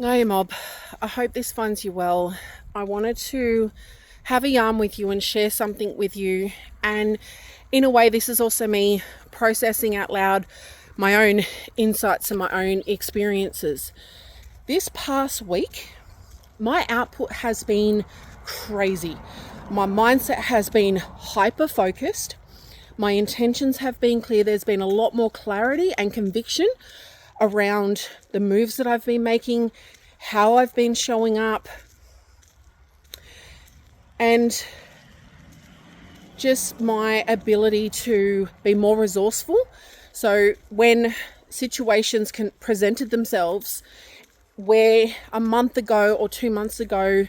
Hey Mob, I hope this finds you well. I wanted to have a yarn with you and share something with you. And in a way, this is also me processing out loud my own insights and my own experiences. This past week, my output has been crazy. My mindset has been hyper focused. My intentions have been clear. There's been a lot more clarity and conviction around the moves that I've been making, how I've been showing up, and just my ability to be more resourceful. So when situations presented themselves where a month ago or 2 months ago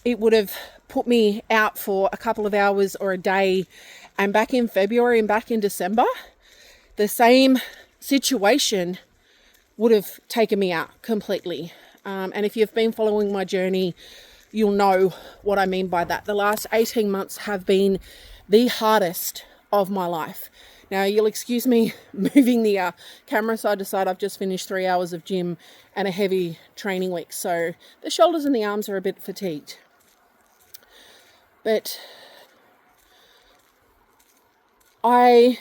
it would have put me out for a couple of hours or a day, and back in February and back in December, the same situation would have taken me out completely. And if you've been following my journey, you'll know what I mean by that. The last 18 months have been the hardest of my life. Now, you'll excuse me moving the camera side to side. I've just finished 3 hours of gym and a heavy training week, so the shoulders and the arms are a bit fatigued. But I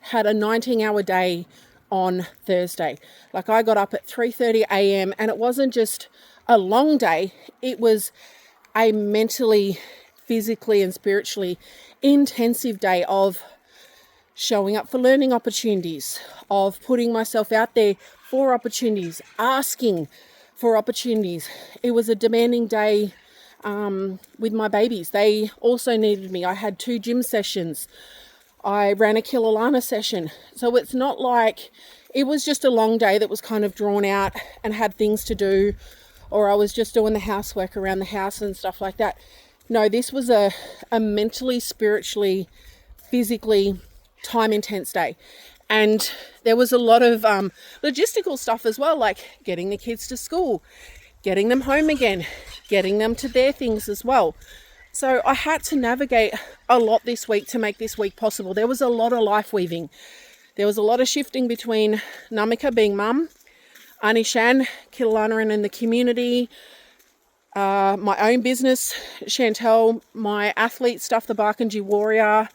had a 19-hour day on Thursday. Like, I got up at 3:30 a.m. and it wasn't just a long day, it was a mentally, physically and spiritually intensive day of showing up for learning opportunities, of putting myself out there for opportunities, asking for opportunities. It was a demanding day with my babies. They also needed me. I had 2 gym sessions. I ran a Kilalana session. So it's not like it was just a long day that was kind of drawn out and had things to do, or I was just doing the housework around the house and stuff like that. No, this was a mentally, spiritually, physically time intense day. And there was a lot of logistical stuff as well, like getting the kids to school, getting them home again, getting them to their things as well. So I had to navigate a lot this week to make this week possible. There was a lot of life weaving. There was a lot of shifting between Namika being mum, Anishan, Kilalana in the community, my own business, Chantel, my athlete stuff, the Barkanji Warrior,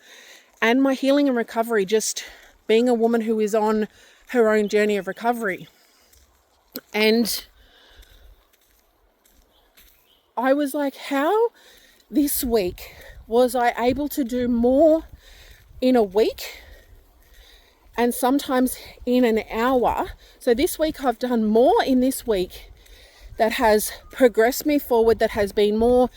and my healing and recovery, just being a woman who is on her own journey of recovery. And I was like, how this week was I able to do more in a week and sometimes in an hour? So this week I've done more in this week that has progressed me forward, that has been more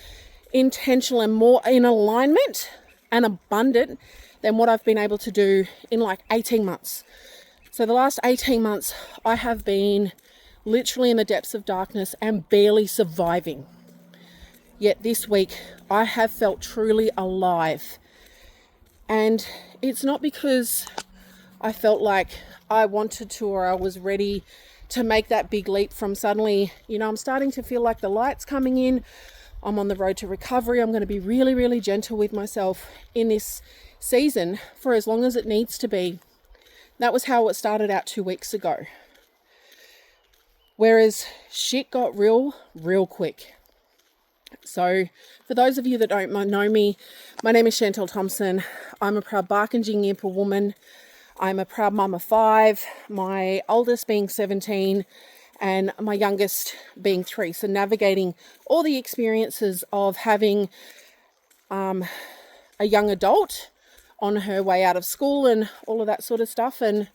intentional and more in alignment and abundant than what I've been able to do in like 18 months. So the last 18 months I have been literally in the depths of darkness and barely surviving. Yet this week I have felt truly alive. And it's not because I felt like I wanted to or I was ready to make that big leap from suddenly, I'm starting to feel like the light's coming in. I'm on the road to recovery. I'm going to be really, really gentle with myself in this season for as long as it needs to be. That was how it started out 2 weeks ago. Whereas shit got real quick. So for those of you that don't know me, my name is Chantel Thompson. I'm a proud Barkanji Ngimpa woman. I'm a proud mum of 5, my oldest being 17 and my youngest being 3. So navigating all the experiences of having a young adult on her way out of school and all of that sort of stuff, and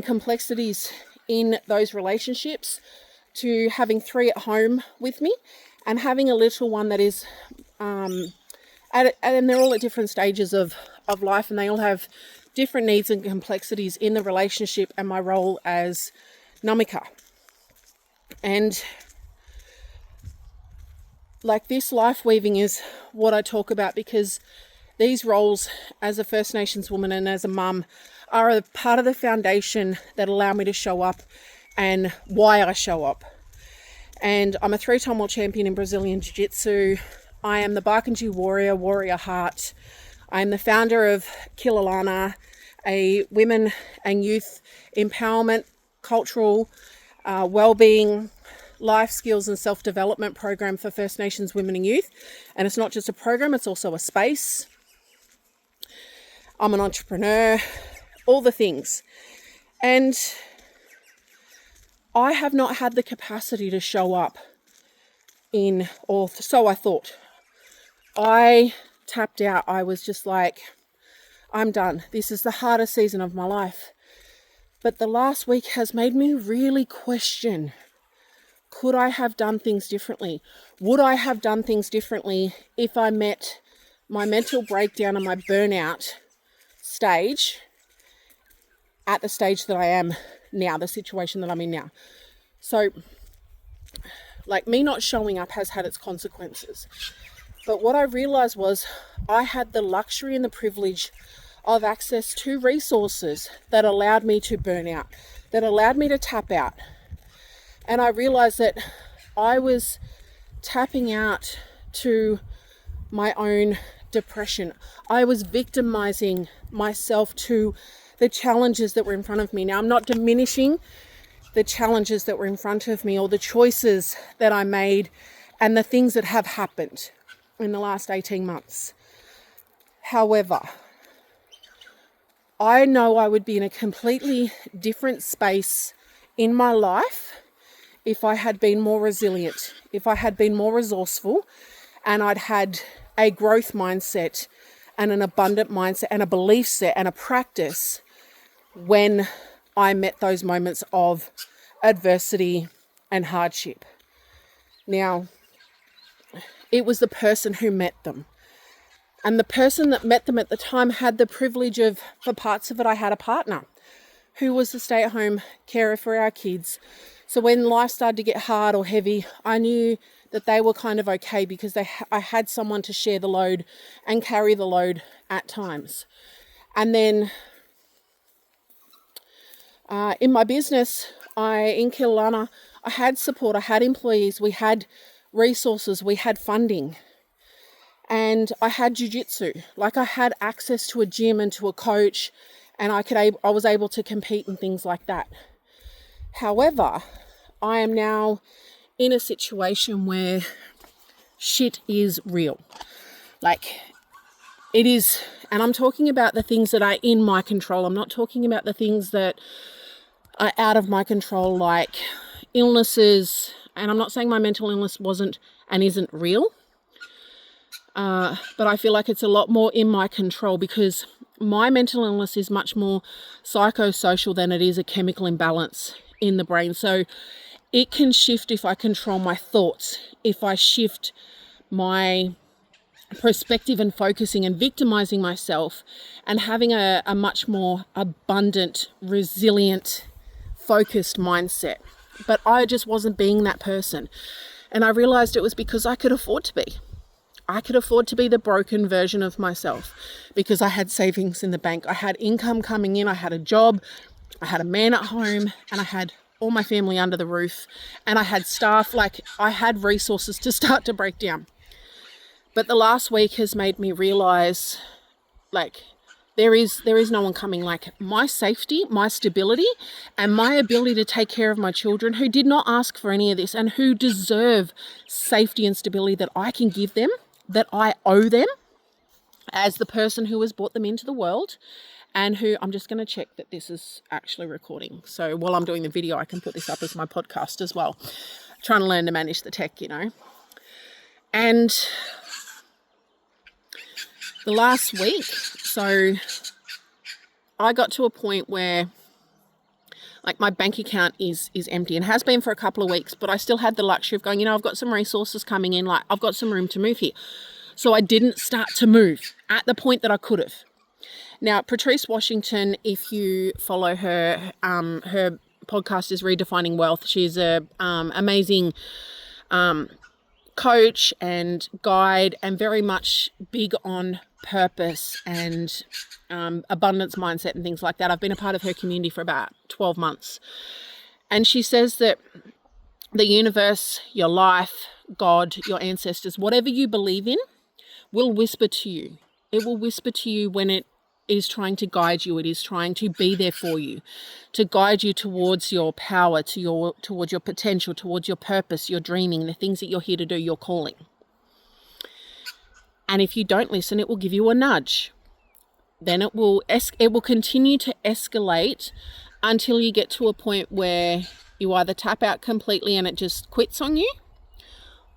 complexities in those relationships, to having 3 at home with me and having a little one that is, and they're all at different stages of life, and they all have different needs and complexities in the relationship and my role as Namika. And like, this life weaving is what I talk about, because these roles as a First Nations woman and as a mum are a part of the foundation that allow me to show up and why I show up. And I'm a 3-time world champion in Brazilian Jiu-Jitsu. I am the Barkanji Warrior, Warrior Heart. I'm the founder of Kilalana, a women and youth empowerment, cultural well-being, life skills and self-development program for First Nations women and youth. And it's not just a program, it's also a space. I'm an entrepreneur, all the things. And I have not had the capacity to show up in, or so I thought. I tapped out. I was just like, I'm done. This is the hardest season of my life. But the last week has made me really question, could I have done things differently? Would I have done things differently if I met my mental breakdown and my burnout stage at the stage that I am now, the situation that I'm in now? So, like, me not showing up has had its consequences. But what I realized was I had the luxury and the privilege of access to resources that allowed me to burn out, that allowed me to tap out. And I realized that I was tapping out to my own depression. I was victimizing myself to the challenges that were in front of me. Now, I'm not diminishing the challenges that were in front of me or the choices that I made and the things that have happened in the last 18 months. However, I know I would be in a completely different space in my life if I had been more resilient, if I had been more resourceful, and I'd had a growth mindset and an abundant mindset and a belief set and a practice when I met those moments of adversity and hardship. Now, it was the person who met them. And the person that met them at the time had the privilege of, for parts of it, I had a partner who was the stay-at-home carer for our kids. So when life started to get hard or heavy, I knew that they were kind of okay because I had someone to share the load and carry the load at times. And then in my business, in Killarney, I had support, I had employees, we had resources, we had funding. And I had jiu-jitsu. Like, I had access to a gym and to a coach, and I was able to compete and things like that. However, I am now in a situation where shit is real. Like, it is, and I'm talking about the things that are in my control. I'm not talking about the things that are out of my control, like illnesses. And I'm not saying my mental illness wasn't and isn't real. But I feel like it's a lot more in my control because my mental illness is much more psychosocial than it is a chemical imbalance in the brain. So it can shift if I control my thoughts, if I shift my perspective and focusing and victimizing myself and having a much more abundant, resilient, focused mindset. But I just wasn't being that person. And I realized it was because I could afford to be. I could afford to be the broken version of myself because I had savings in the bank. I had income coming in. I had a job. I had a man at home and I had all my family under the roof and I had staff. Like, I had resources to start to break down. But the last week has made me realize, like, there is no one coming. Like, my safety, my stability, and my ability to take care of my children who did not ask for any of this and who deserve safety and stability that I can give them, that I owe them as the person who has brought them into the world, and who, I'm just going to check that this is actually recording. So while I'm doing the video, I can put this up as my podcast as well. Trying to learn to manage the tech, you know. And the last week, so I got to a point where, like, my bank account is empty and has been for a couple of weeks, but I still had the luxury of going, you know, I've got some resources coming in, like, I've got some room to move here. So I didn't start to move at the point that I could have. Now, Patrice Washington, if you follow her, her podcast is Redefining Wealth. She's a amazing coach and guide and very much big on purpose and abundance mindset and things like that. I've been a part of her community for about 12 months. And she says that the universe, your life, God, your ancestors, whatever you believe in, will whisper to you. It will whisper to you when it is trying to guide you. It is trying to be there for you, to guide you towards your power, towards your potential, towards your purpose, your dreaming, the things that you're here to do, your calling. And if you don't listen, it will give you a nudge. Then it will continue to escalate until you get to a point where you either tap out completely and it just quits on you,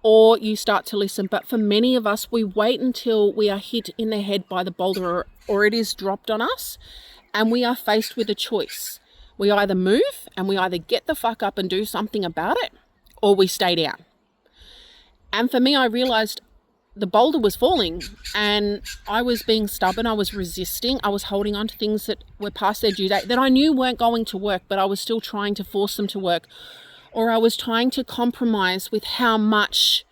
or you start to listen. But for many of us, we wait until we are hit in the head by the boulder, or it is dropped on us, and we are faced with a choice. We either move and we either get the fuck up and do something about it, or we stay down. And for me, I realized the boulder was falling and I was being stubborn. I was resisting. I was holding on to things that were past their due date that I knew weren't going to work, but I was still trying to force them to work. Or I was trying to compromise with how much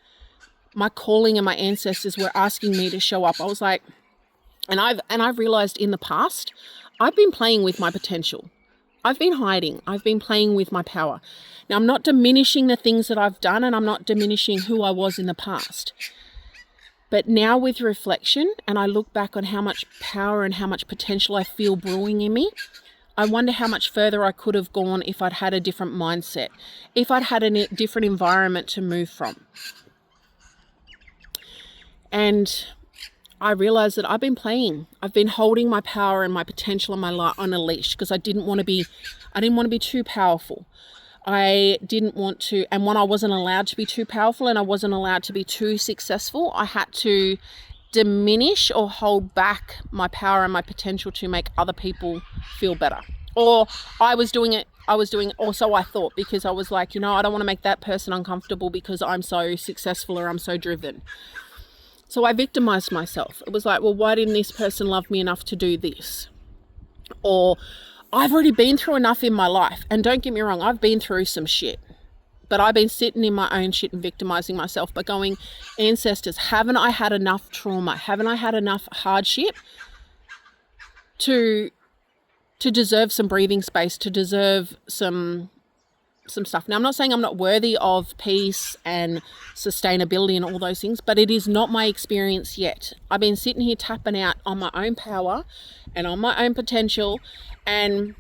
my calling and my ancestors were asking me to show up. I was like, and I've realized in the past, I've been playing with my potential. I've been hiding. I've been playing with my power. Now, I'm not diminishing the things that I've done, and I'm not diminishing who I was in the past. But now with reflection, and I look back on how much power and how much potential I feel brewing in me, I wonder how much further I could have gone if I'd had a different mindset, if I'd had a different environment to move from. And I realized that I've been playing. I've been holding my power and my potential and my light on a leash because I didn't want to be too powerful. I didn't want to, and when I wasn't allowed to be too powerful and I wasn't allowed to be too successful, I had to diminish or hold back my power and my potential to make other people feel better. Or I was doing it, or so I thought, because I was like, I don't want to make that person uncomfortable because I'm so successful or I'm so driven. So I victimized myself. It was like, well, why didn't this person love me enough to do this? Or I've already been through enough in my life. And don't get me wrong, I've been through some shit. But I've been sitting in my own shit and victimizing myself by going, ancestors, haven't I had enough trauma? Haven't I had enough hardship to deserve some breathing space, to deserve some stuff? Now, I'm not saying I'm not worthy of peace and sustainability and all those things, but it is not my experience yet. I've been sitting here tapping on my own power and on my own potential and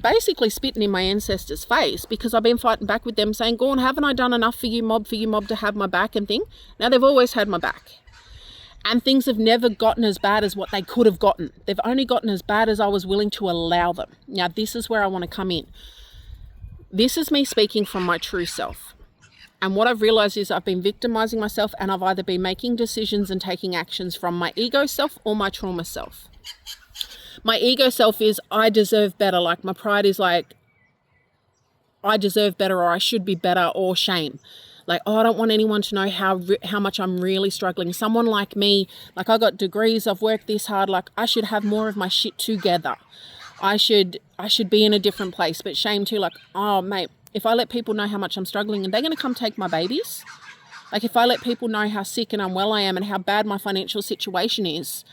basically spitting in my ancestors' face because I've been fighting back with them saying, Gorn, haven't I done enough for you mob to have my back and thing? Now, they've always had my back. And things have never gotten as bad as what they could have gotten. They've only gotten as bad as I was willing to allow them. Now, this is where I want to come in. This is me speaking from my true self. And what I've realized is I've been victimizing myself and I've either been making decisions and taking actions from my ego self or my trauma self. My ego self is I deserve better. Like my pride is like I deserve better or I should be better, or shame. Like, I don't want anyone to know how much I'm really struggling. Someone like me, like I got degrees, I've worked this hard, like I should have more of my shit together. I should be in a different place. But shame too, like, oh mate, if I let people know how much I'm struggling and they're going to come take my babies, like if I let people know how sick and unwell I am and how bad my financial situation is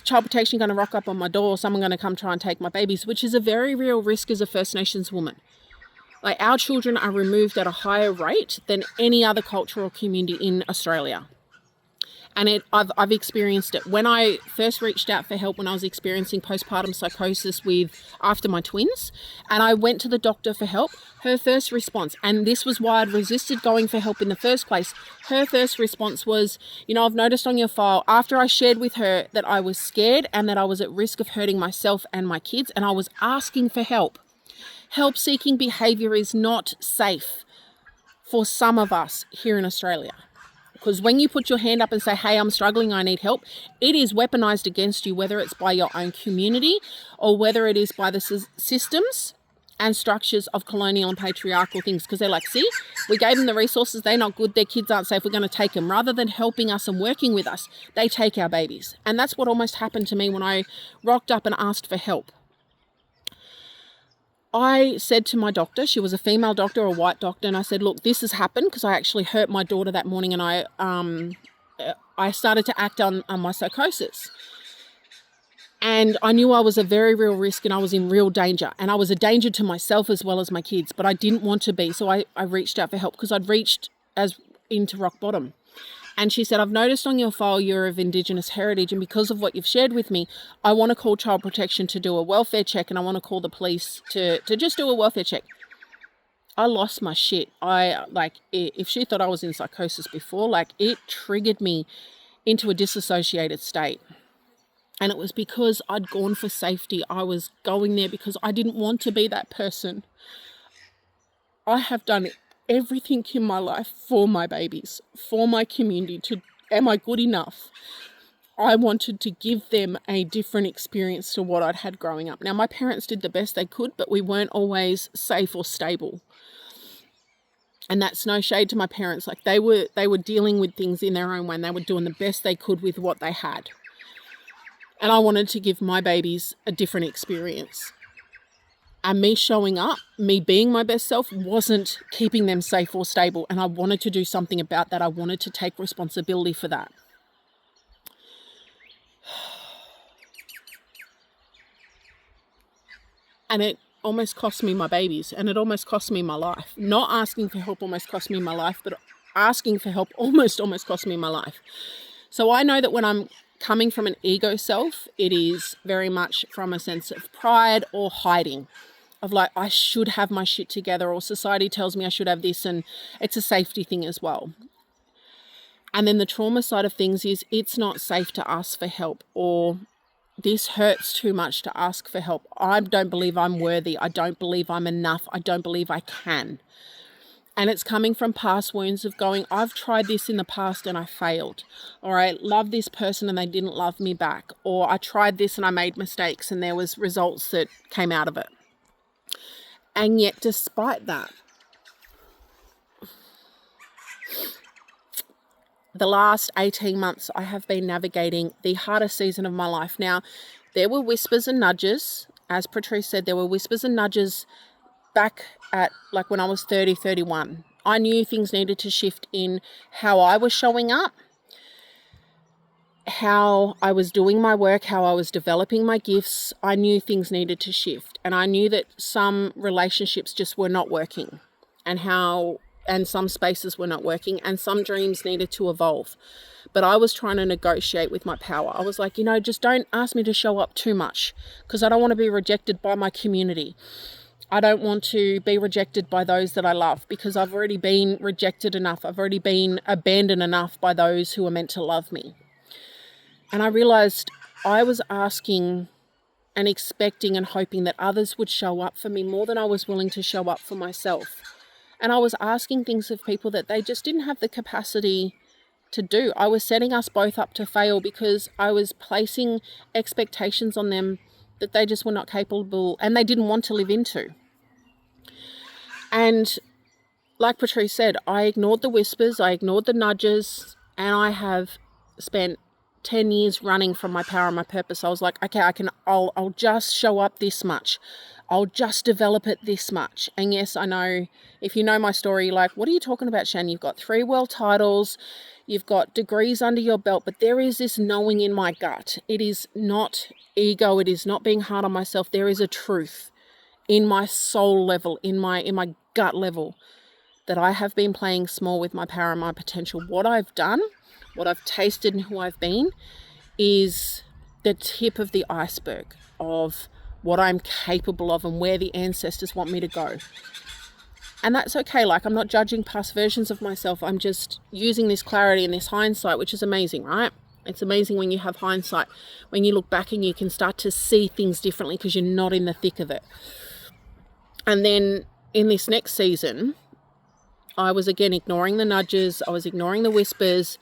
child protection going to rock up on my door? Someone going to come try and take my babies, which is a very real risk as a First Nations woman. Like our children are removed at a higher rate than any other cultural community in Australia. And I've experienced it. When I first reached out for help when I was experiencing postpartum psychosis after my twins, and I went to the doctor for help, her first response, and this was why I'd resisted going for help in the first place, her first response was, I've noticed on your file, after I shared with her that I was scared and that I was at risk of hurting myself and my kids, and I was asking for help. Help-seeking behaviour is not safe for some of us here in Australia. Because when you put your hand up and say, hey, I'm struggling, I need help, it is weaponized against you, whether it's by your own community or whether it is by the systems and structures of colonial and patriarchal things. Because they're like, see, we gave them the resources, they're not good, their kids aren't safe, we're going to take them. Rather than helping us and working with us, they take our babies. And that's what almost happened to me when I rocked up and asked for help. I said to my doctor, she was a female doctor, a white doctor, and I said, look, this has happened because I actually hurt my daughter that morning, and I started to act on my psychosis. And I knew I was a very real risk and I was in real danger, and I was a danger to myself as well as my kids, but I didn't want to be. So I reached out for help because I'd reached into rock bottom. And she said, I've noticed on your file you're of Indigenous heritage, and because of what you've shared with me, I want to call Child Protection to do a welfare check, and I want to call the police to just do a welfare check. I lost my shit. If she thought I was in psychosis before, like, it triggered me into a disassociated state. And it was because I'd gone for safety. I was going there because I didn't want to be that person. I have done everything in my life for my babies, for my community. Am I good enough? I wanted to give them a different experience to what I'd had growing up. Now, my parents did the best they could, but we weren't always safe or stable. And that's no shade to my parents. Like, they were dealing with things in their own way, and they were doing the best they could with what they had. And I wanted to give my babies a different experience. And me showing up, me being my best self, wasn't keeping them safe or stable. And I wanted to do something about that. I wanted to take responsibility for that. And it almost cost me my babies, and it almost cost me my life. Not asking for help almost cost me my life, but asking for help almost cost me my life. So I know that when I'm coming from an ego self, it is very much from a sense of pride or hiding, of like, I should have my shit together, or society tells me I should have this, and it's a safety thing as well. And then the trauma side of things is, it's not safe to ask for help, or this hurts too much to ask for help. I don't believe I'm worthy. I don't believe I'm enough. I don't believe I can. And it's coming from past wounds of going, I've tried this in the past and I failed. Or I loved this person and they didn't love me back. Or I tried this and I made mistakes and there was results that came out of it. And yet, despite that, the last 18 months, I have been navigating the hardest season of my life. Now, there were whispers and nudges. As Patrice said, there were whispers and nudges back at like when I was 30, 31. I knew things needed to shift in how I was showing up, how I was doing my work, how I was developing my gifts. I knew things needed to shift. And I knew that some relationships just were not working, and some spaces were not working, and some dreams needed to evolve. But I was trying to negotiate with my power. I was like, just don't ask me to show up too much, because I don't want to be rejected by my community. I don't want to be rejected by those that I love, because I've already been rejected enough. I've already been abandoned enough by those who are meant to love me. And I realized I was asking and expecting and hoping that others would show up for me more than I was willing to show up for myself. And I was asking things of people that they just didn't have the capacity to do. I was setting us both up to fail because I was placing expectations on them that they just were not capable and they didn't want to live into. And like Patrice said, I ignored the whispers, I ignored the nudges, and I have spent 10 years running from my power and my purpose. I was like, okay, I'll just show up this much. I'll just develop it this much. And yes, I know, if you know my story, you're like, what are you talking about, Shan? You've got 3 world titles, you've got degrees under your belt, but there is this knowing in my gut. It is not ego. It is not being hard on myself. There is a truth in my soul level, in my gut level, that I have been playing small with my power and my potential. What I've done, what I've tasted and who I've been is the tip of the iceberg of what I'm capable of and where the ancestors want me to go. And that's okay. Like, I'm not judging past versions of myself. I'm just using this clarity and this hindsight, which is amazing, right? It's amazing when you have hindsight, when you look back and you can start to see things differently because you're not in the thick of it. And then in this next season, I was again ignoring the nudges. I was ignoring the whispers.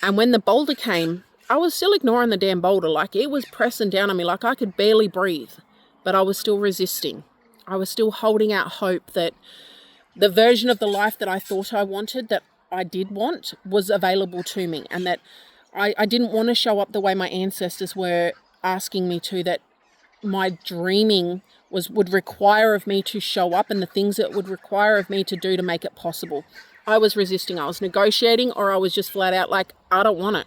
And when the boulder came, I was still ignoring the damn boulder. Like, it was pressing down on me. Like, I could barely breathe, but I was still resisting. I was still holding out hope that the version of the life that I thought I wanted, that I did want, was available to me. And that I didn't want to show up the way my ancestors were asking me to, that my dreaming would require of me to show up, and the things that would require of me to do to make it possible. I was resisting. I was negotiating, or I was just flat out like, I don't want it.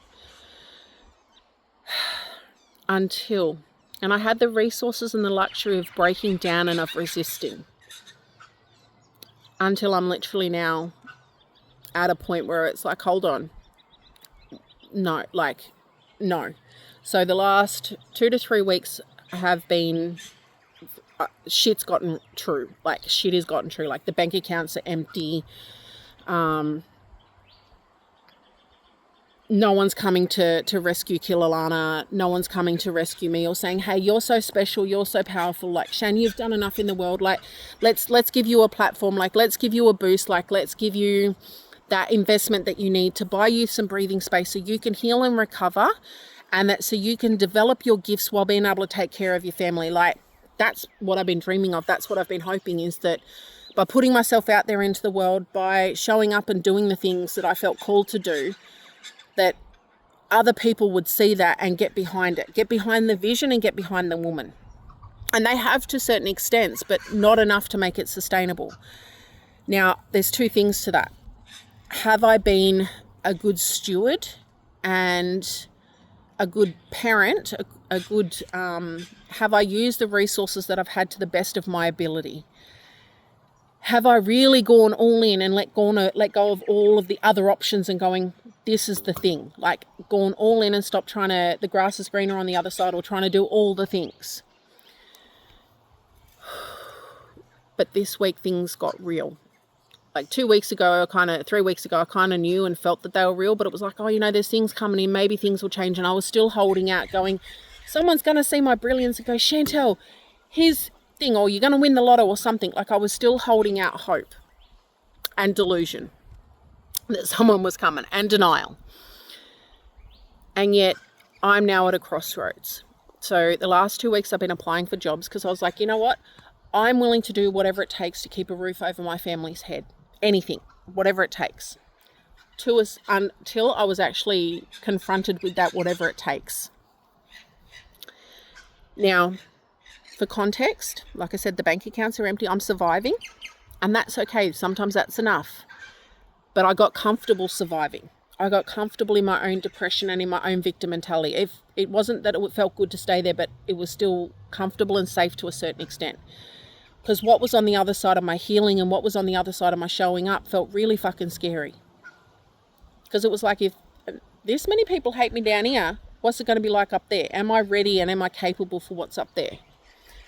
And I had the resources and the luxury of breaking down and of resisting. Until I'm literally now at a point where it's like, hold on, no, like, no. So the last 2 to 3 weeks have been, shit's gotten true. Like, shit has gotten true. Like, the bank accounts are empty. No one's coming to rescue Kilalana. No one's coming to rescue me or saying, hey, you're so special, you're so powerful. Like, Shan, you've done enough in the world. Like, let's give you a platform. Like, let's give you a boost. Like, let's give you that investment that you need to buy you some breathing space so you can heal and recover, and that so you can develop your gifts while being able to take care of your family. Like, that's what I've been dreaming of. That's what I've been hoping, is that by putting myself out there into the world, by showing up and doing the things that I felt called to do, that other people would see that and get behind it, get behind the vision and get behind the woman. And they have to certain extents, but not enough to make it sustainable. Now, there's 2 things to that. Have I been a good steward and a good parent, have I used the resources that I've had to the best of my ability? Have I really gone all in and let go of all of the other options and going, this is the thing? Like, gone all in and stopped trying to, the grass is greener on the other side, or trying to do all the things. But this week things got real. Like 3 weeks ago, I kind of knew and felt that they were real, but it was like, oh, there's things coming in, maybe things will change. And I was still holding out, going, someone's going to see my brilliance and go, Chantel, here's thing, or you're going to win the lotto or something. Like, I was still holding out hope and delusion that someone was coming, and denial. And yet I'm now at a crossroads. So the last 2 weeks I've been applying for jobs because I was like, you know what? I'm willing to do whatever it takes to keep a roof over my family's head. Anything, whatever it takes. Until I was actually confronted with that, whatever it takes. Now, for context, like I said, the bank accounts are empty. I'm surviving, and that's okay. Sometimes that's enough. But I got comfortable surviving. I got comfortable in my own depression and in my own victim mentality. If it wasn't that it felt good to stay there, but it was still comfortable and safe to a certain extent. Because what was on the other side of my healing and what was on the other side of my showing up felt really fucking scary. Because it was like, if this many people hate me down here, what's it going to be like up there? Am I ready and am I capable for what's up there?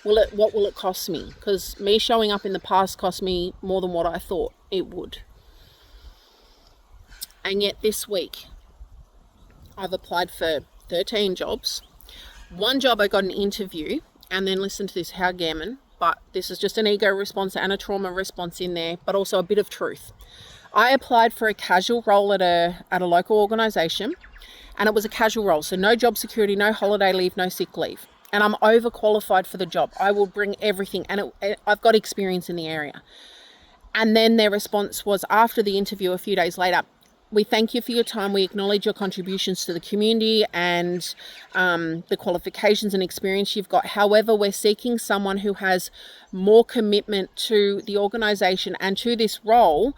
What will it cost me? Because me showing up in the past cost me more than what I thought it would. And yet this week, I've applied for 13 jobs. One job I got an interview, and then listen to this, how gammon, but this is just an ego response and a trauma response in there, but also a bit of truth. I applied for a casual role at a local organisation, and it was a casual role, so no job security, no holiday leave, no sick leave. And I'm overqualified for the job. I will bring everything, and I've got experience in the area. And then their response was, after the interview a few days later, we thank you for your time. We acknowledge your contributions to the community and the qualifications and experience you've got. However, we're seeking someone who has more commitment to the organisation and to this role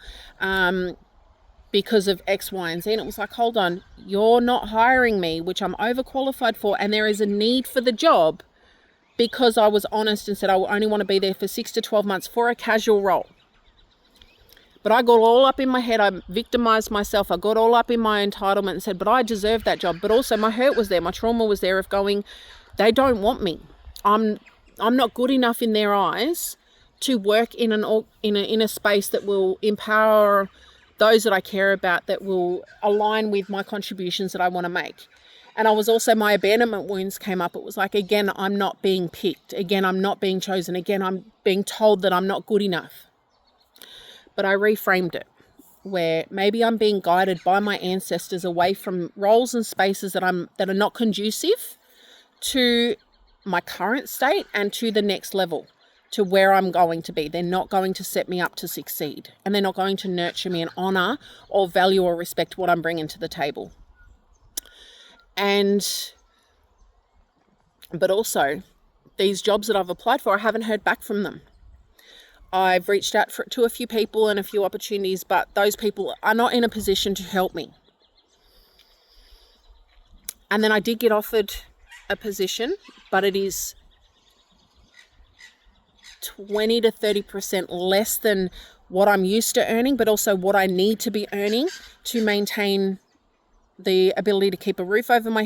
because of X, Y, and Z. And it was like, hold on, you're not hiring me, which I'm overqualified for, and there is a need for the job, because I was honest and said I only want to be there for 6 to 12 months for a casual role. But I got all up in my head. I victimized myself. I got all up in my entitlement and said, but I deserve that job. But also my hurt was there. My trauma was there of going, they don't want me. I'm not good enough in their eyes to work in a space that will empower those that I care about, that will align with my contributions that I want to make. And I was also, my abandonment wounds came up. It was like, again, I'm not being picked. Again, I'm not being chosen. Again, I'm being told that I'm not good enough. But I reframed it, where maybe I'm being guided by my ancestors away from roles and spaces that are not conducive to my current state and to the next level, to where I'm going to be. They're not going to set me up to succeed, and they're not going to nurture me and honor or value or respect what I'm bringing to the table. But also, these jobs that I've applied for, I haven't heard back from them. I've reached out to a few people and a few opportunities, but those people are not in a position to help me. And then I did get offered a position, but it is 20 to 30% less than what I'm used to earning, but also what I need to be earning to maintain the ability to keep a roof over my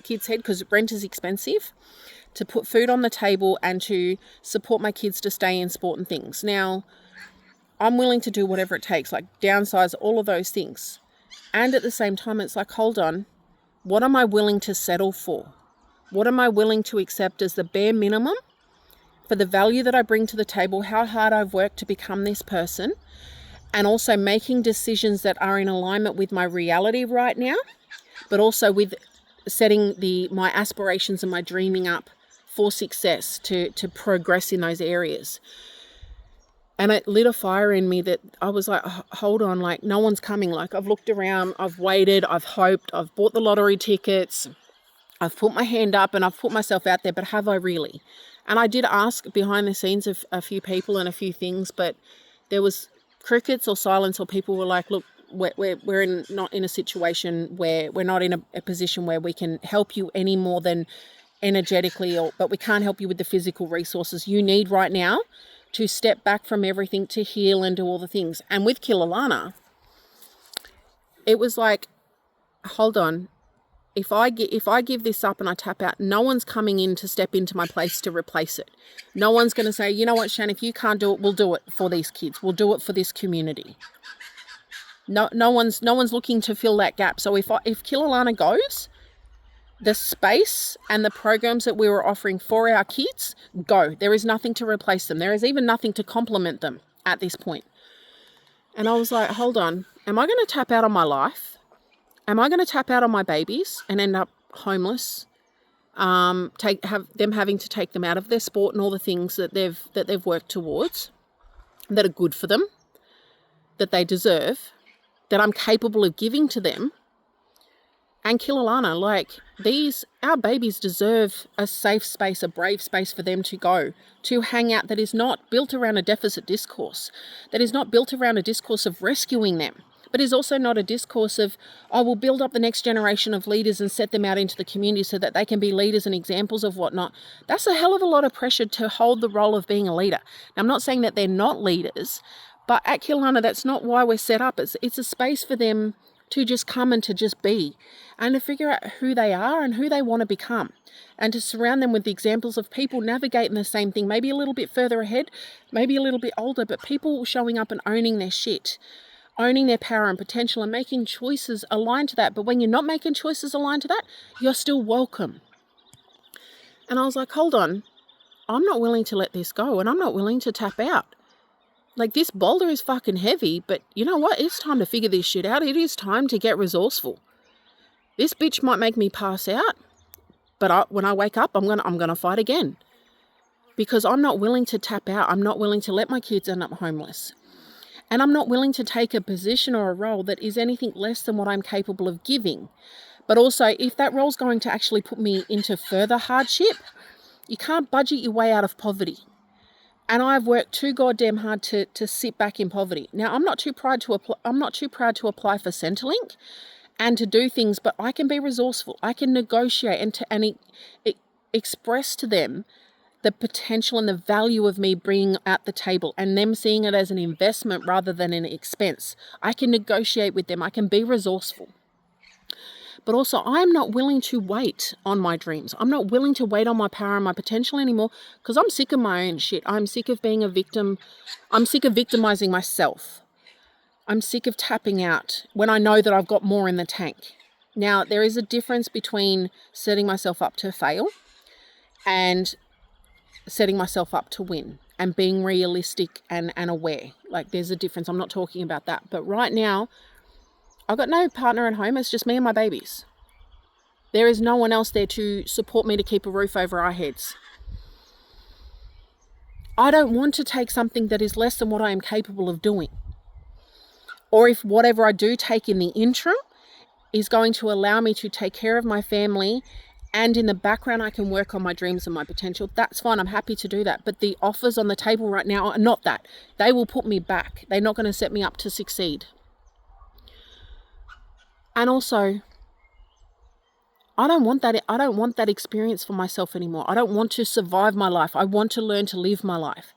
kid's head, because rent is expensive, to put food on the table, and to support my kids to stay in sport and things. Now, I'm willing to do whatever it takes, like downsize, all of those things. And at the same time, it's like, hold on, what am I willing to settle for? What am I willing to accept as the bare minimum for the value that I bring to the table, how hard I've worked to become this person, and also making decisions that are in alignment with my reality right now, but also with setting my aspirations and my dreaming up for success, to progress in those areas. And it lit a fire in me that I was like, hold on, like no one's coming. Like I've looked around, I've waited, I've hoped, I've bought the lottery tickets, I've put my hand up and I've put myself out there, but have I really? And I did ask behind the scenes of a few people and a few things, but there was crickets or silence, or people were like, look, we're not in a situation where we're not in a position where we can help you any more than energetically, but we can't help you with the physical resources you need right now to step back from everything, to heal and do all the things. And with Kilalana, it was like, hold on, if I give this up and I tap out, no one's coming in to step into my place to replace it. No one's going to say, you know what, Shan, if you can't do it, we'll do it for these kids. We'll do it for this community. No one's looking to fill that gap. So if Kilalana goes, the space and the programs that we were offering for our kids go. There is nothing to replace them. There is even nothing to complement them at this point. And I was like, hold on, am I going to tap out on my life? Am I going to tap out on my babies and end up homeless? Have them having to take them out of their sport and all the things that they've worked towards, that are good for them, that they deserve, that I'm capable of giving to them. And Kilalana, like our babies deserve a safe space, a brave space for them to go, to hang out, that is not built around a deficit discourse, that is not built around a discourse of rescuing them, but is also not a discourse of, oh, we'll build up the next generation of leaders and set them out into the community so that they can be leaders and examples of whatnot. That's a hell of a lot of pressure to hold the role of being a leader. Now, I'm not saying that they're not leaders, but at Kilalana, that's not why we're set up. It's a space for them to just come and to just be, and to figure out who they are and who they want to become, and to surround them with the examples of people navigating the same thing, maybe a little bit further ahead, maybe a little bit older, but people showing up and owning their shit, owning their power and potential, and making choices aligned to that. But when you're not making choices aligned to that, you're still welcome. And I was like, hold on, I'm not willing to let this go, and I'm not willing to tap out. Like, this boulder is fucking heavy, but you know what? It's time to figure this shit out. It is time to get resourceful. This bitch might make me pass out, but when I wake up, I'm gonna fight again, because I'm not willing to tap out. I'm not willing to let my kids end up homeless, and I'm not willing to take a position or a role that is anything less than what I'm capable of giving. But also, if that role's going to actually put me into further hardship, you can't budget your way out of poverty. And I've worked too goddamn hard to sit back in poverty. Now, I'm not too proud to apply for Centrelink and to do things, but I can be resourceful. I can negotiate and express to them the potential and the value of me bringing at the table, and them seeing it as an investment rather than an expense. I can negotiate with them. I can be resourceful. But also, I'm not willing to wait on my dreams. I'm not willing to wait on my power and my potential anymore, because I'm sick of my own shit. I'm sick of being a victim. I'm sick of victimizing myself. I'm sick of tapping out when I know that I've got more in the tank. Now, there is a difference between setting myself up to fail and setting myself up to win, and being realistic and aware. Like, there's a difference. I'm not talking about that. But right now, I've got no partner at home. It's just me and my babies. There is no one else there to support me, to keep a roof over our heads. I don't want to take something that is less than what I am capable of doing. Or if whatever I do take in the interim is going to allow me to take care of my family, and in the background I can work on my dreams and my potential, that's fine. I'm happy to do that. But the offers on the table right now are not that. They will put me back. They're not going to set me up to succeed. And also, I don't want that experience for myself anymore. I don't want to survive my life. I want to learn to live my life.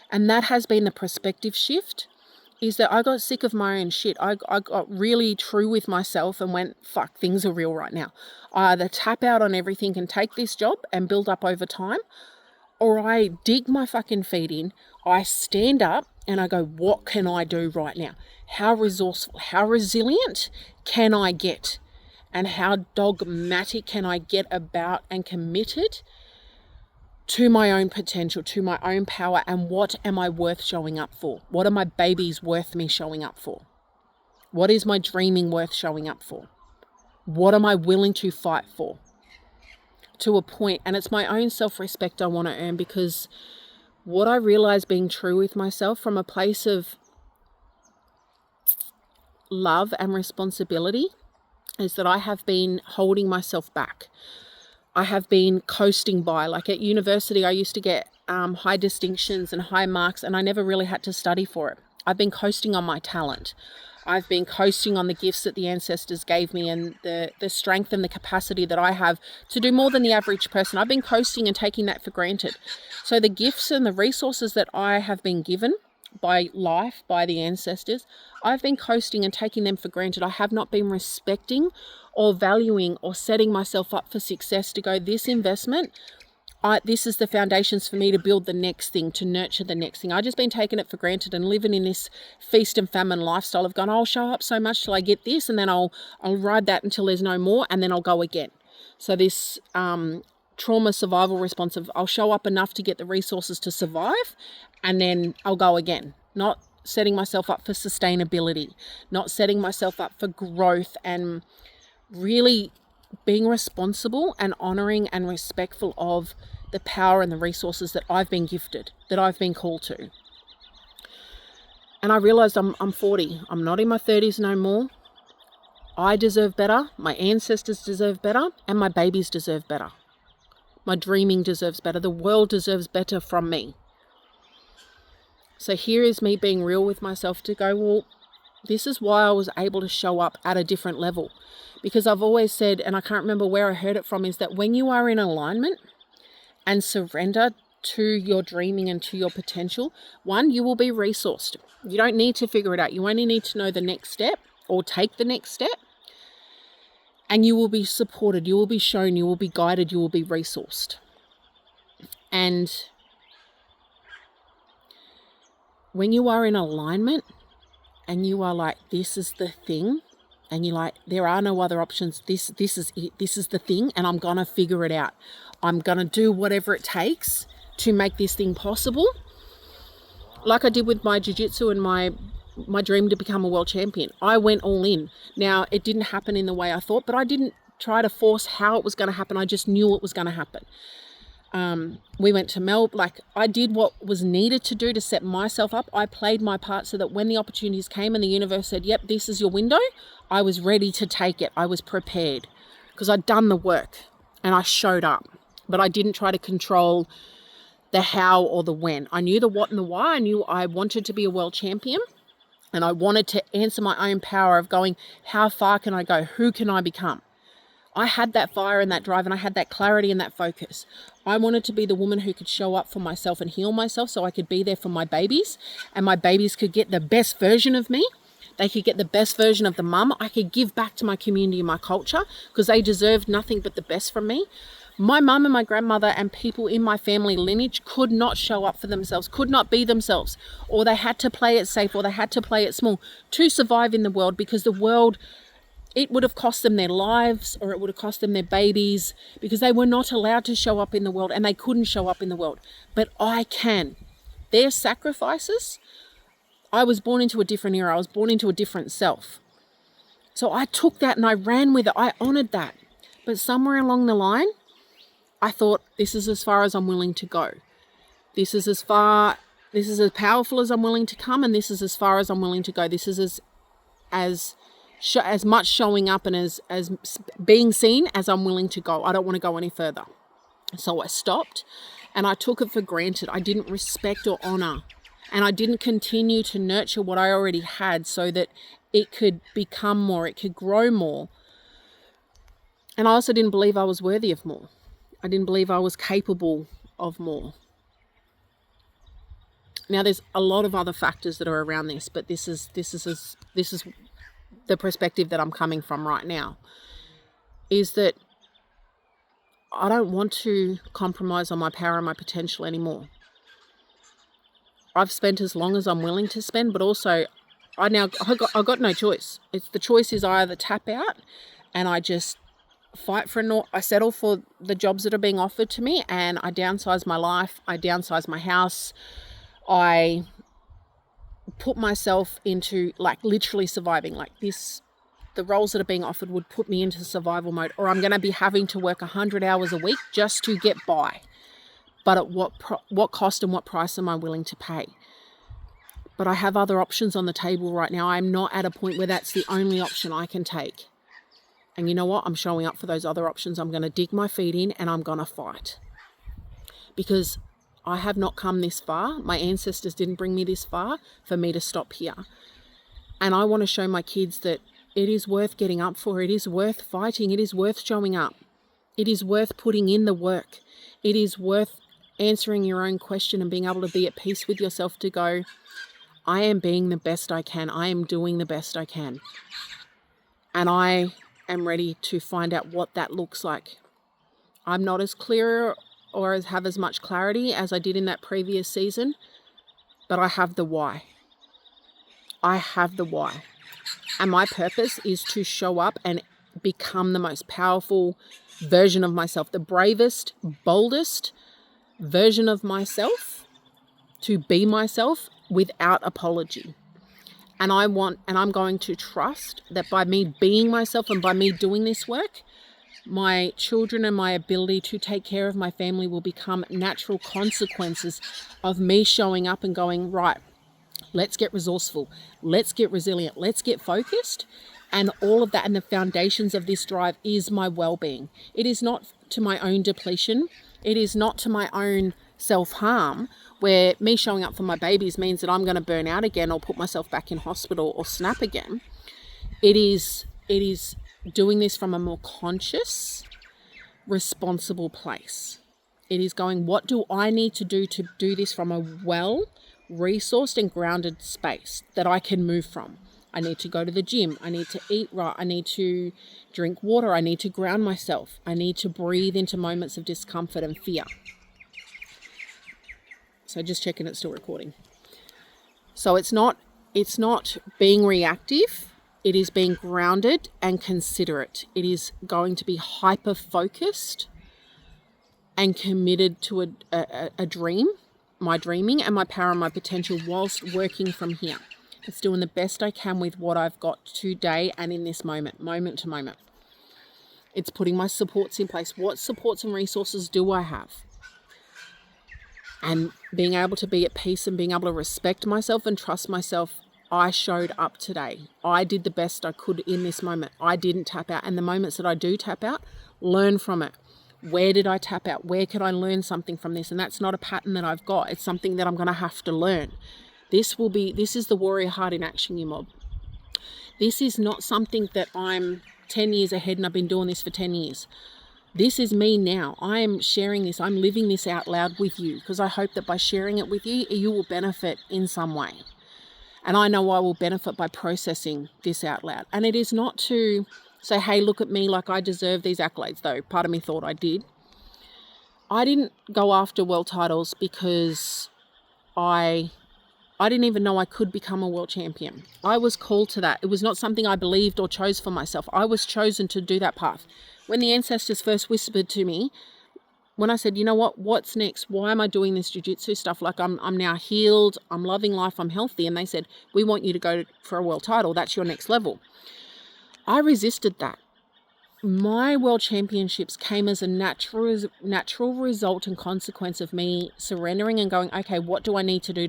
And that has been the perspective shift is that I got sick of my own shit. I got really true with myself and went, fuck, things are real right now. I either tap out on everything and take this job and build up over time, or I dig my fucking feet in, I stand up and I go, what can I do right now? How resourceful, how resilient can I get? And how dogmatic can I get about and committed to my own potential, to my own power, and what am I worth showing up for? What are my babies worth me showing up for? What is my dreaming worth showing up for? What am I willing to fight for? To a point, and it's my own self-respect I want to earn, because what I realize being true with myself from a place of love and responsibility is that I have been holding myself back. I have been coasting by. Like at university, I used to get high distinctions and high marks, and I never really had to study for it. I've been coasting on my talent. I've been coasting on the gifts that the ancestors gave me and the strength and the capacity that I have to do more than the average person. I've been coasting and taking that for granted. So the gifts and the resources that I have been given by life, by the ancestors, I've been coasting and taking them for granted. I have not been respecting or valuing or setting myself up for success to go, this investment, this is the foundations for me to build the next thing, to nurture the next thing. I've just been taking it for granted and living in this feast and famine lifestyle of going, I'll show up so much till I get this, and then I'll ride that until there's no more, and then I'll go again. So this trauma survival response of I'll show up enough to get the resources to survive, and then I'll go again. Not setting myself up for sustainability, not setting myself up for growth, and really being responsible and honoring and respectful of the power and the resources that I've been gifted, that I've been called to. And I realized I'm 40. I'm not in my 30s no more. I deserve better. My ancestors deserve better. And my babies deserve better. My dreaming deserves better. The world deserves better from me. So here is me being real with myself to go, well, this is why I was able to show up at a different level. Because I've always said, and I can't remember where I heard it from, is that when you are in alignment and surrender to your dreaming and to your potential, one, you will be resourced. You don't need to figure it out. You only need to know the next step or take the next step. And you will be supported. You will be shown. You will be guided. You will be resourced. And when you are in alignment and you are like, this is the thing, and you're like, there are no other options. This is it. This is the thing, and I'm going to figure it out. I'm going to do whatever it takes to make this thing possible. Like I did with my jiu-jitsu and my dream to become a world champion. I went all in. Now, it didn't happen in the way I thought, but I didn't try to force how it was going to happen. I just knew it was going to happen. We went to Melbourne. Like, I did what was needed to do to set myself up. I played my part so that when the opportunities came and the universe said, yep, this is your window, I was ready to take it. I was prepared because I'd done the work and I showed up, but I didn't try to control the how or the when. I knew the what and the why. I knew I wanted to be a world champion, and I wanted to answer my own power of going, how far can I go? Who can I become? I had that fire and that drive, and I had that clarity and that focus. I wanted to be the woman who could show up for myself and heal myself so I could be there for my babies, and my babies could get the best version of me. They could get the best version of the mum. I could give back to my community and my culture because they deserved nothing but the best from me. My mum and my grandmother and people in my family lineage could not show up for themselves, could not be themselves, or they had to play it safe, or they had to play it small to survive in the world, because the world, it would have cost them their lives, or it would have cost them their babies, because they were not allowed to show up in the world, and they couldn't show up in the world. But I can. Their sacrifices, I was born into a different era. I was born into a different self. So I took that and I ran with it. I honored that. But somewhere along the line, I thought, this is as far as I'm willing to go. This is as powerful as I'm willing to come, and this is as far as I'm willing to go. This is as much showing up and as being seen as I'm willing to go. I don't want to go any further. So I stopped and I took it for granted. I didn't respect or honor, and I didn't continue to nurture what I already had so that it could become more, it could grow more. And I also didn't believe I was worthy of more. I didn't believe I was capable of more. Now, there's a lot of other factors that are around this, but this is the perspective that I'm coming from right now, is that I don't want to compromise on my power and my potential anymore. I've spent as long as I'm willing to spend, but also I got no choice. The choice is I either tap out and I just fight I settle for the jobs that are being offered to me, and I downsize my life, I downsize my house, I put myself into like literally surviving. Like this, the roles that are being offered would put me into survival mode, or I'm going to be having to work 100 hours a week just to get by. But at what cost and what price am I willing to pay? But I have other options on the table right now. I'm not at a point where that's the only option I can take. And you know what? I'm showing up for those other options. I'm going to dig my feet in and I'm going to fight. Because I have not come this far. My ancestors didn't bring me this far for me to stop here. And I want to show my kids that it is worth getting up for. It is worth fighting. It is worth showing up. It is worth putting in the work. It is worth answering your own question and being able to be at peace with yourself to go, I am being the best I can. I am doing the best I can. And I am ready to find out what that looks like. I'm not as clear or have as much clarity as I did in that previous season, but I have the why. I have the why. And my purpose is to show up and become the most powerful version of myself, the bravest, boldest version of myself, to be myself without apology. And I'm going to trust that by me being myself and by me doing this work, my children and my ability to take care of my family will become natural consequences of me showing up and going, right, let's get resourceful, let's get resilient, let's get focused. And all of that, and the foundations of this drive is my well-being. It is not to my own depletion. It is not to my own self-harm, where me showing up for my babies means that I'm going to burn out again or put myself back in hospital or snap again. It is doing this from a more conscious, responsible place. It is going, what do I need to do this from a well-resourced and grounded space that I can move from? I need to go to the gym. I need to eat right. I need to drink water. I need to ground myself. I need to breathe into moments of discomfort and fear. So just checking it's still recording. So it's not being reactive. It is being grounded and considerate. It is going to be hyper-focused and committed to a dream, my dreaming and my power and my potential whilst working from here. It's doing the best I can with what I've got today and in this moment to moment. It's putting my supports in place. What supports and resources do I have? And being able to be at peace and being able to respect myself and trust myself. I showed up today. I did the best I could in this moment. I didn't tap out. And the moments that I do tap out, learn from it. Where did I tap out? Where could I learn something from this? And that's not a pattern that I've got. It's something that I'm going to have to learn. This is the warrior heart in action, you mob. This is not something that I'm 10 years ahead and I've been doing this for 10 years. This is me now. I am sharing this. I'm living this out loud with you because I hope that by sharing it with you, you will benefit in some way. And I know I will benefit by processing this out loud. And it is not to say, hey, look at me like I deserve these accolades, though part of me thought I did. I didn't go after world titles because I didn't even know I could become a world champion. I was called to that. It was not something I believed or chose for myself. I was chosen to do that path. When the ancestors first whispered to me, when I said, you know what, what's next? Why am I doing this jiu-jitsu stuff? Like I'm now healed, I'm loving life, I'm healthy. And they said, we want you to go for a world title. That's your next level. I resisted that. My world championships came as a natural result and consequence of me surrendering and going, okay, what do I need to do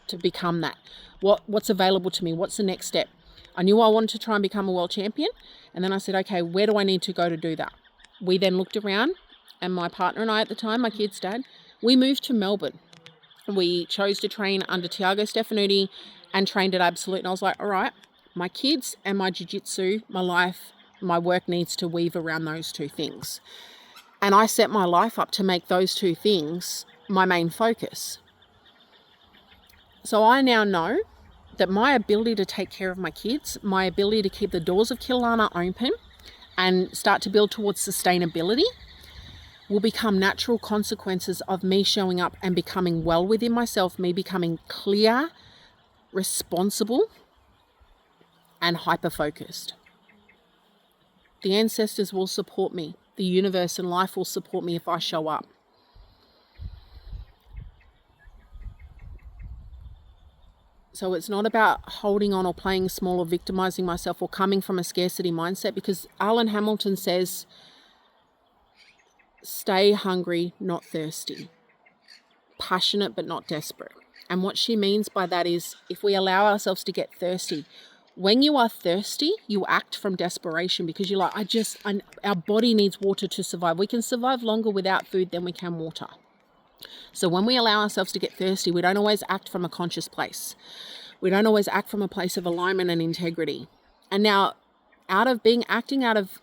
to become that? What's available to me? What's the next step? I knew I wanted to try and become a world champion. And then I said, okay, where do I need to go to do that? We then looked around, and my partner and I at the time, my kid's dad, we moved to Melbourne. We chose to train under Tiago Stefanuti and trained at Absolute. And I was like, all right, my kids and my jiu-jitsu, my life, my work needs to weave around those two things. And I set my life up to make those two things my main focus. So I now know that my ability to take care of my kids, my ability to keep the doors of Killarney open and start to build towards sustainability will become natural consequences of me showing up and becoming well within myself, me becoming clear, responsible, and hyper-focused. The ancestors will support me. The universe and life will support me if I show up. So it's not about holding on or playing small or victimizing myself or coming from a scarcity mindset, because Alan Hamilton says, stay hungry, not thirsty. Passionate, but not desperate. And what she means by that is, if we allow ourselves to get thirsty, when you are thirsty, you act from desperation, because you're like, our body needs water to survive. We can survive longer without food than we can water. So when we allow ourselves to get thirsty, we don't always act from a conscious place. We don't always act from a place of alignment and integrity. And now, acting out of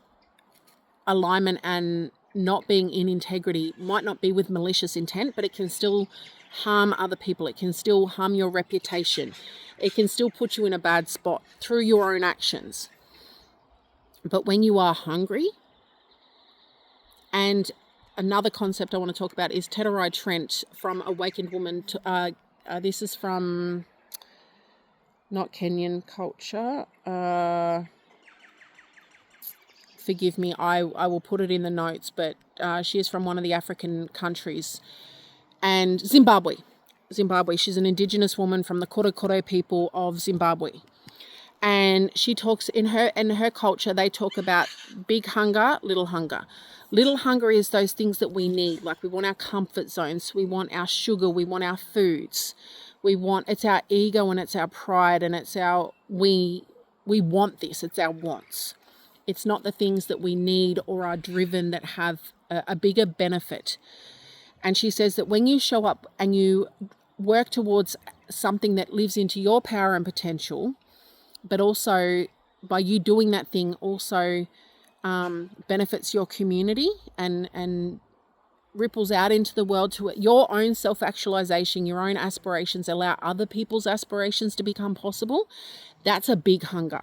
alignment and not being in integrity might not be with malicious intent, but it can still harm other people. It can still harm your reputation. It can still put you in a bad spot through your own actions. But when you are hungry, and another concept I want to talk about is Teterai Trent from Awakened Woman. This is from not Kenyan culture. Forgive me, I will put it in the notes, but she is from one of the African countries. And Zimbabwe. She's an indigenous woman from the Korokoro people of Zimbabwe. And she talks in her culture, they talk about big hunger, little hunger. Little hunger is those things that we need. Like we want our comfort zones. We want our sugar. We want our foods. It's our ego and it's our pride and it's we want this. It's our wants. It's not the things that we need or are driven that have a bigger benefit. And she says that when you show up and you work towards something that lives into your power and potential, but also by you doing that thing also benefits your community and ripples out into the world to your own self-actualization, your own aspirations, allow other people's aspirations to become possible, that's a big hunger.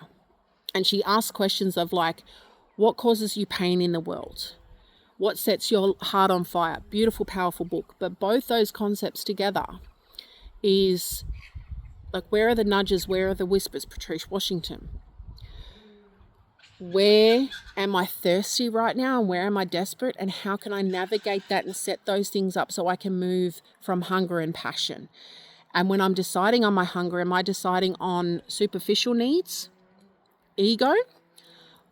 And she asks questions of like, what causes you pain in the world? What sets your heart on fire? Beautiful, powerful book. But both those concepts together is like, where are the nudges? Where are the whispers? Patrice Washington. Where am I thirsty right now and where am I desperate? And how can I navigate that and set those things up so I can move from hunger and passion? And when I'm deciding on my hunger, am I deciding on superficial needs, ego,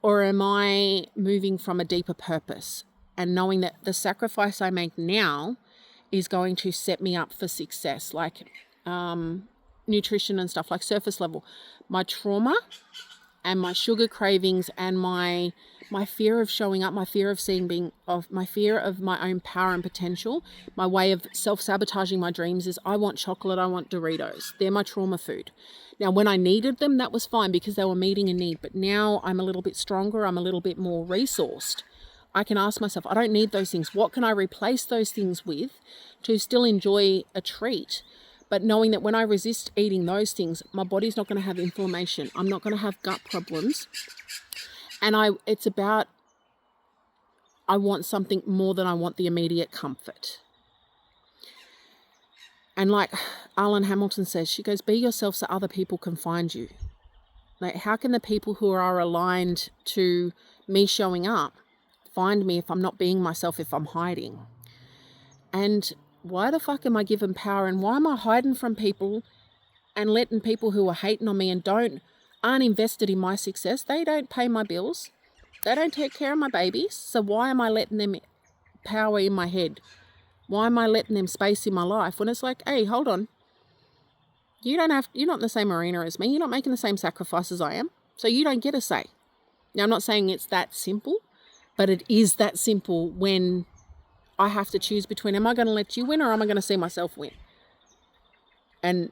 or am I moving from a deeper purpose and knowing that the sacrifice I make now is going to set me up for success, like nutrition and stuff, like surface level. My trauma and my sugar cravings and my fear of showing up, my fear of my fear of my own power and potential, my way of self-sabotaging my dreams is I want chocolate, I want Doritos. They're my trauma food. Now, when I needed them, that was fine because they were meeting a need. But now I'm a little bit stronger. I'm a little bit more resourced. I can ask myself, I don't need those things. What can I replace those things with to still enjoy a treat? But knowing that when I resist eating those things, my body's not going to have inflammation. I'm not going to have gut problems. And I want something more than I want the immediate comfort. And like Alan Hamilton says, she goes, be yourself so other people can find you. Like, how can the people who are aligned to me showing up find me if I'm not being myself, if I'm hiding? And why the fuck am I given power? And why am I hiding from people and letting people who are hating on me and aren't invested in my success? They don't pay my bills. They don't take care of my babies. So why am I letting them power in my head? Why am I letting them space in my life when it's like, hey, hold on. You're not in the same arena as me. You're not making the same sacrifices I am. So you don't get a say. Now, I'm not saying it's that simple, but it is that simple when I have to choose between, am I going to let you win or am I going to see myself win? And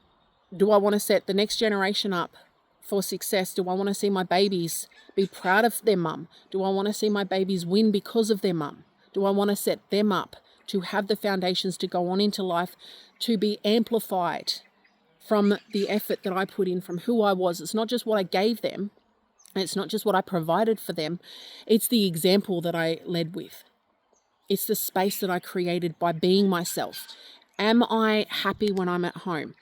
do I want to set the next generation up for success? Do I want to see my babies be proud of their mum? Do I want to see my babies win because of their mum? Do I want to set them up to have the foundations to go on into life, to be amplified from the effort that I put in, from who I was. It's not just what I gave them. It's not just what I provided for them. It's the example that I led with. It's the space that I created by being myself. Am I happy when I'm at home?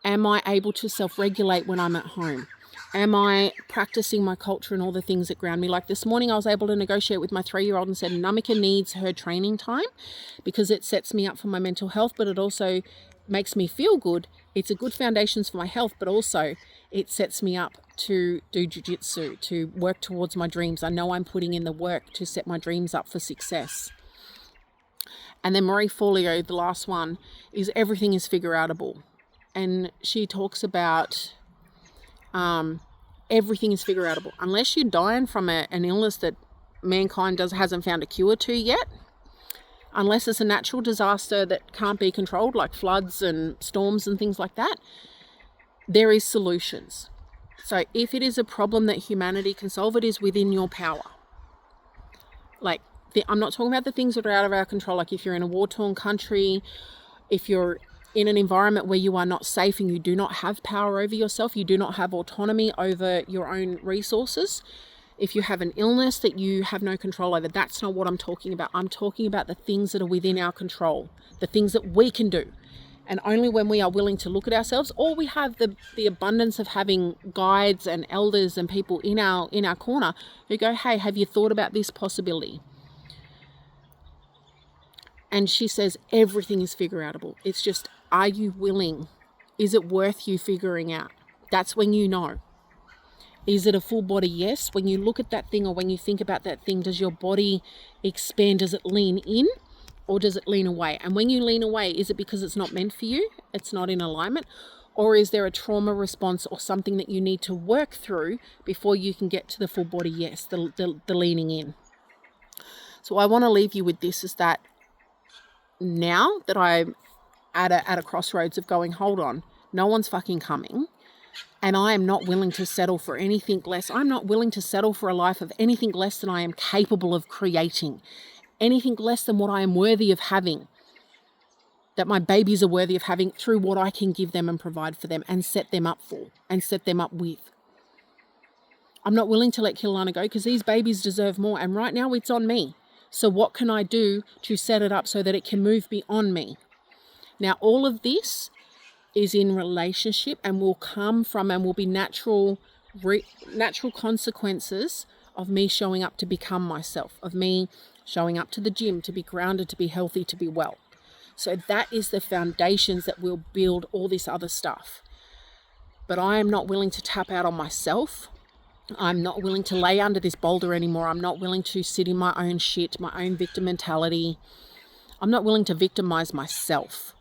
Am I able to self-regulate when I'm at home? Am I practicing my culture and all the things that ground me? Like this morning, I was able to negotiate with my 3-year-old and said, Namika needs her training time because it sets me up for my mental health, but it also makes me feel good. It's a good foundations for my health, but also it sets me up to do jiu-jitsu, to work towards my dreams. I know I'm putting in the work to set my dreams up for success. And then Marie Forleo, the last one, is everything is figure-outable. And she talks about everything is figure-outable. Unless you're dying from an illness that mankind hasn't found a cure to yet, unless it's a natural disaster that can't be controlled, like floods and storms and things like that, there is solutions. So if it is a problem that humanity can solve, it is within your power. Like, I'm not talking about the things that are out of our control. Like if you're in a war-torn country, if you're in an environment where you are not safe and you do not have power over yourself, you do not have autonomy over your own resources, if you have an illness that you have no control over, that's not what I'm talking about. I'm talking about the things that are within our control, the things that we can do. And only when we are willing to look at ourselves, or we have the abundance of having guides and elders and people in our corner who go, hey, have you thought about this possibility? And she says everything is figure-outable. It's just, are you willing? Is it worth you figuring out? That's when you know. Is it a full body yes? When you look at that thing or when you think about that thing, does your body expand? Does it lean in or does it lean away? And when you lean away, is it because it's not meant for you? It's not in alignment? Or is there a trauma response or something that you need to work through before you can get to the full body yes, the leaning in? So I want to leave you with this, is that now that I'm at a crossroads of going, hold on, no one's fucking coming. And I am not willing to settle for anything less. I'm not willing to settle for a life of anything less than I am capable of creating. Anything less than what I am worthy of having. That my babies are worthy of having through what I can give them and provide for them and set them up for and set them up with. I'm not willing to let Kilana go because these babies deserve more. And right now it's on me. So what can I do to set it up so that it can move beyond me? Now, all of this is in relationship and will come from and will be natural consequences of me showing up to become myself, of me showing up to the gym, to be grounded, to be healthy, to be well. So that is the foundations that will build all this other stuff. But I am not willing to tap out on myself. I'm not willing to lay under this boulder anymore. I'm not willing to sit in my own shit, my own victim mentality. I'm not willing to victimize myself.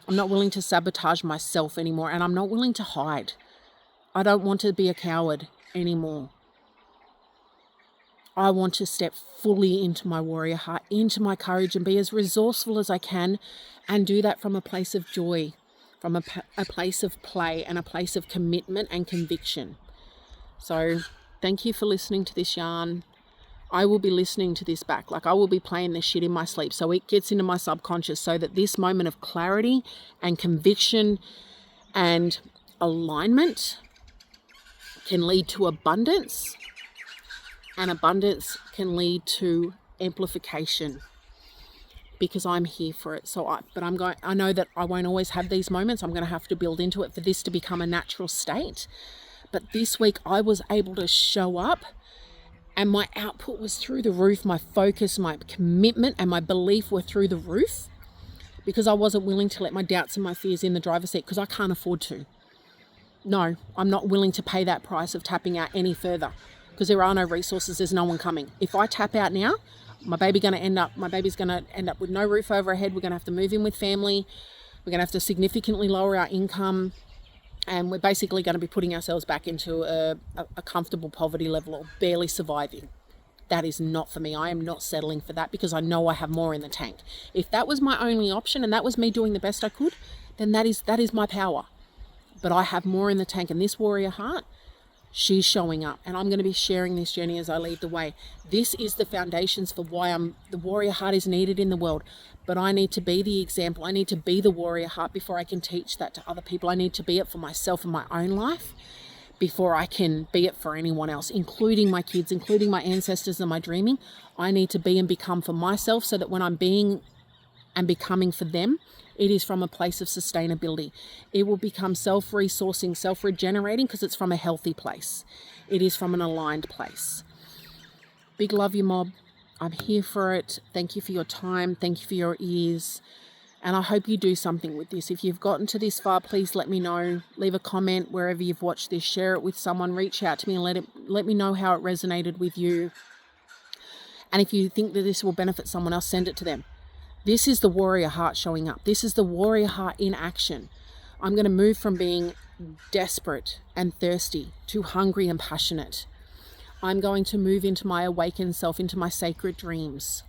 I'm not willing to sabotage myself anymore, and I'm not willing to hide. I don't want to be a coward anymore. I want to step fully into my warrior heart, into my courage, and be as resourceful as I can, and do that from a place of joy, from a place of play, and a place of commitment and conviction. So thank you for listening to this yarn. I will be listening to this back. Like, I will be playing this shit in my sleep so it gets into my subconscious, so that this moment of clarity and conviction and alignment can lead to abundance, and abundance can lead to amplification, because I'm here for it. I know that I won't always have these moments. I'm going to have to build into it for this to become a natural state. But this week I was able to show up, and my output was through the roof. My focus, my commitment, and my belief were through the roof, because I wasn't willing to let my doubts and my fears in the driver's seat, because I can't afford to. No, I'm not willing to pay that price of tapping out any further, because there are no resources. There's no one coming. If I tap out now, my baby's going to end up with no roof over our head. We're going to have to move in with family. We're going to have to significantly lower our income. And we're basically going to be putting ourselves back into a comfortable poverty level, or barely surviving. That is not for me. I am not settling for that, because I know I have more in the tank. If that was my only option and that was me doing the best I could, then that is my power. But I have more in the tank, and this warrior heart, She's showing up, and I'm going to be sharing this journey as I lead the way. This is the foundations for why the warrior heart is needed in the world. But I need to be the example. I need to be the warrior heart before I can teach that to other people. I need to be it for myself in my own life before I can be it for anyone else, including my kids, including my ancestors and my dreaming. I need to be and become for myself, so that when I'm being and becoming for them, it is from a place of sustainability. It will become self-resourcing, self-regenerating, because it's from a healthy place. It is from an aligned place. Big love you, mob. I'm here for it. Thank you for your time. Thank you for your ears. And I hope you do something with this. If you've gotten to this far, please let me know. Leave a comment wherever you've watched this. Share it with someone. Reach out to me and let me know how it resonated with you. And if you think that this will benefit someone else, send it to them. This is the warrior heart showing up. This is the warrior heart in action. I'm going to move from being desperate and thirsty to hungry and passionate. I'm going to move into my awakened self, into my sacred dreams.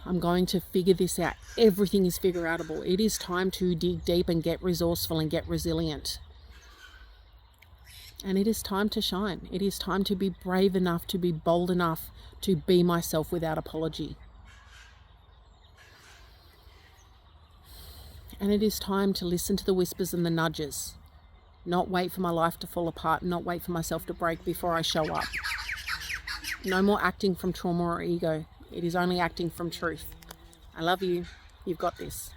I'm going to figure this out. Everything is figure outable. It is time to dig deep and get resourceful and get resilient. And it is time to shine. It is time to be brave enough, to be bold enough, to be myself without apology. And it is time to listen to the whispers and the nudges. Not wait for my life to fall apart, not wait for myself to break before I show up. No more acting from trauma or ego. It is only acting from truth. I love you. You've got this.